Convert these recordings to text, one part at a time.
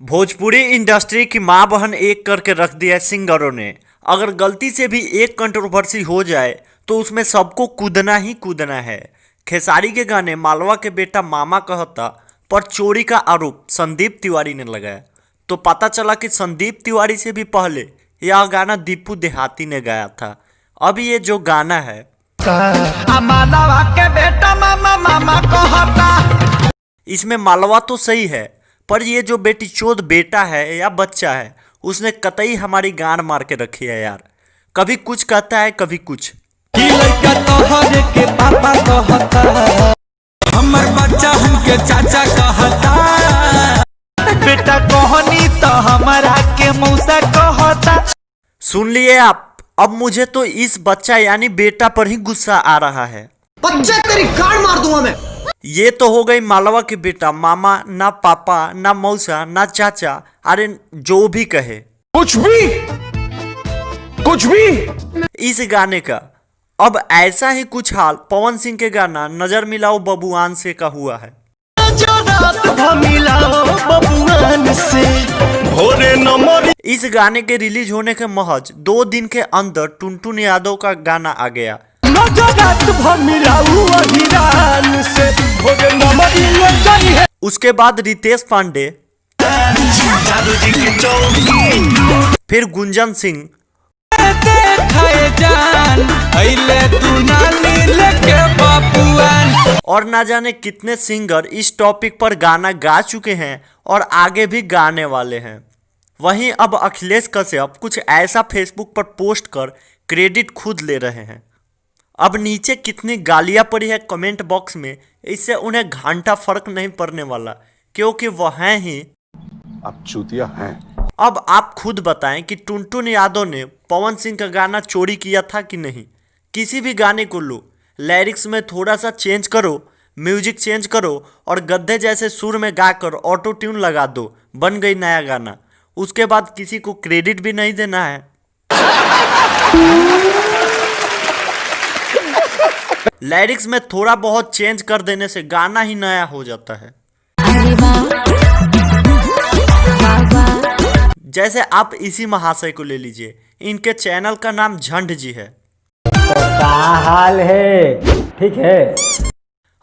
Bhojpuri industry की मां बहन एक करके रख दिया है सिंगरों ने। अगर गलती से भी एक कंट्रोवर्सी हो जाए तो उसमें सबको कूदना ही कूदना है। खेसारी के गाने मालवा के बेटा मामा कहता पर चोरी का आरोप संदीप तिवारी ने लगाया, तो पता चला कि संदीप तिवारी से भी पहले यह गाना दीपू देहाती ने गाया था। अब ये जो गाना है मालवा के बेटा मामा मामा कहता, इसमें मालवा तो सही है, पर ये जो बेटी चोद बेटा है या बच्चा है उसने कतई हमारी गांड मार के रखी है यार। कभी कुछ कहता है कभी कुछ। कि लड़का तोहरे के पापा कहता, हमर बच्चा हमके चाचा कहता, बेटा कहनी तो हमारा के मौसा कहता। सुन लिए आप। अब मुझे तो इस बच्चा यानी बेटा पर ही गुस्सा आ रहा है। बच्चे तेरी गांड मार दूंगा मैं। ये तो हो गई मालवा के बेटा मामा, ना पापा ना मौसा ना चाचा, अरे जो भी कहे कुछ भी इस गाने का। अब ऐसा ही कुछ हाल पवन सिंह के गाना नजर मिलाओ बबुआन से का हुआ है। इस गाने के रिलीज होने के महज 2 दिन के अंदर टुनटुन यादव का गाना आ गया। उसके बाद रितेश पांडे, फिर गुंजन सिंह और ना जाने कितने सिंगर इस टॉपिक पर गाना गा चुके हैं और आगे भी गाने वाले हैं। वहीं अब अखिलेश कश्यप कुछ ऐसा फेसबुक पर पोस्ट कर क्रेडिट खुद ले रहे हैं। अब नीचे कितनी गालियां पड़ी है कमेंट बॉक्स में, इससे उन्हें घंटा फर्क नहीं पड़ने वाला, क्योंकि वह हैं ही आप चूतिया हैं। अब आप खुद बताएं कि टुनटुन यादव ने पवन सिंह का गाना चोरी किया था कि नहीं। किसी भी गाने को लो, लिरिक्स में थोड़ा सा चेंज करो, म्यूजिक चेंज करो और गद्दे जैसे सुर में गाकर ऑटो ट्यून लगा दो, बन गई नया गाना। उसके बाद किसी को क्रेडिट भी नहीं देना है। लिरिक्स में थोड़ा बहुत चेंज कर देने से गाना ही नया हो जाता है। जैसे आप इसी महाशय को ले लीजिए, इनके चैनल का नाम झंड जी है। क्या हाल है? ठीक है।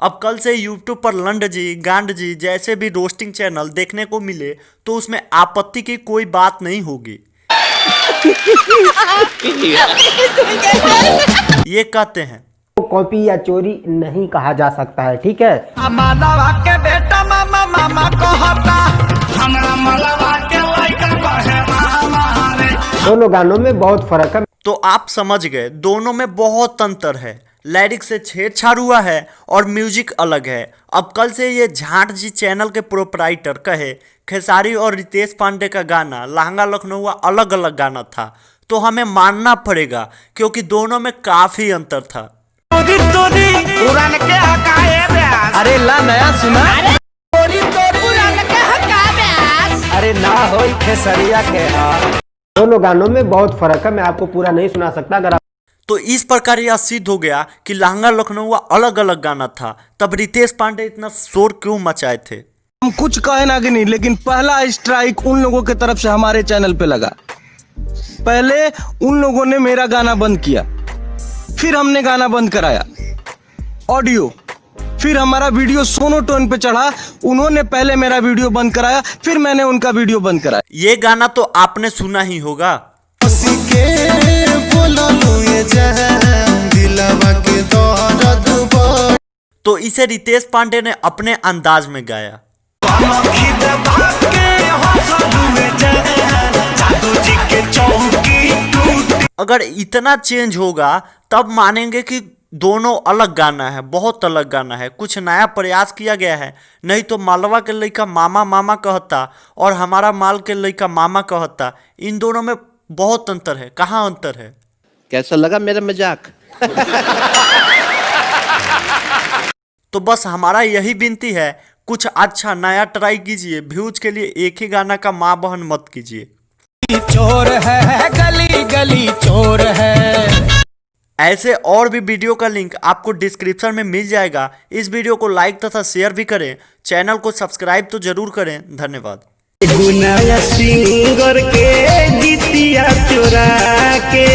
अब कल से YouTube पर लंड जी गांड जी जैसे भी रोस्टिंग चैनल देखने को मिले तो उसमें आपत्ति की कोई बात नहीं होगी। ये कहते हैं कॉपी या चोरी नहीं कहा जा सकता है, ठीक है। मालवा के बेटा मामा मामा कहता, हमरा मालवा के लड़का कहे मामा रे। दोनों गानों में बहुत फर्क है। तो आप समझ गए, दोनों में बहुत अंतर है। लिरिक्स से छेड़छाड़ हुआ है और म्यूजिक अलग है। अब कल से ये झांट जी चैनल के प्रोपराइटर कहे खेसारी और रितेश पांडे का गाना लहंगा लखनऊ अलग अलग गाना था, तो हमें मानना पड़ेगा क्योंकि दोनों में काफी अंतर था। अरे ला नया सुना, अरे ना हो खेसरिया के। दोनों गानों में बहुत फर्क है, मैं आपको पूरा नहीं सुना सकता। अगर तो इस प्रकार यह सिद्ध हो गया कि लहंगा लखनऊ अलग अलग गाना था, तब रितेश पांडे इतना शोर क्यों मचाए थे। हम कुछ कहे ना कि नहीं, लेकिन पहला स्ट्राइक उन लोगों की तरफ से हमारे चैनल पे लगा। पहले उन लोगों ने मेरा गाना बंद किया, फिर हमने गाना बंद कराया ऑडियो, फिर हमारा वीडियो सोनो टोन पे चढ़ा। उन्होंने पहले मेरा वीडियो बंद कराया, फिर मैंने उनका वीडियो बंद कराया। ये गाना तो आपने सुना ही होगा। तो इसे रितेश पांडे ने अपने अंदाज में गाया। अगर इतना चेंज होगा तब मानेंगे कि दोनों अलग गाना है, बहुत अलग गाना है, कुछ नया प्रयास किया गया है। नहीं तो मालवा के लड़का मामा मामा कहता और हमारा माल के लड़का मामा कहता, इन दोनों में बहुत अंतर है। कहाँ अंतर है? कैसा लगा मेरा मजाक? तो बस हमारा यही विनती है, कुछ अच्छा नया ट्राई कीजिए। व्यूज के लिए एक ही गाना का माँ बहन मत कीजिए। चोर है गली गली चोर है। ऐसे और भी वीडियो का लिंक आपको डिस्क्रिप्शन में मिल जाएगा। इस वीडियो को लाइक तथा शेयर भी करें, चैनल को सब्सक्राइब तो जरूर करें। धन्यवाद। गुनाया सिंगर के गीतिया चोरा के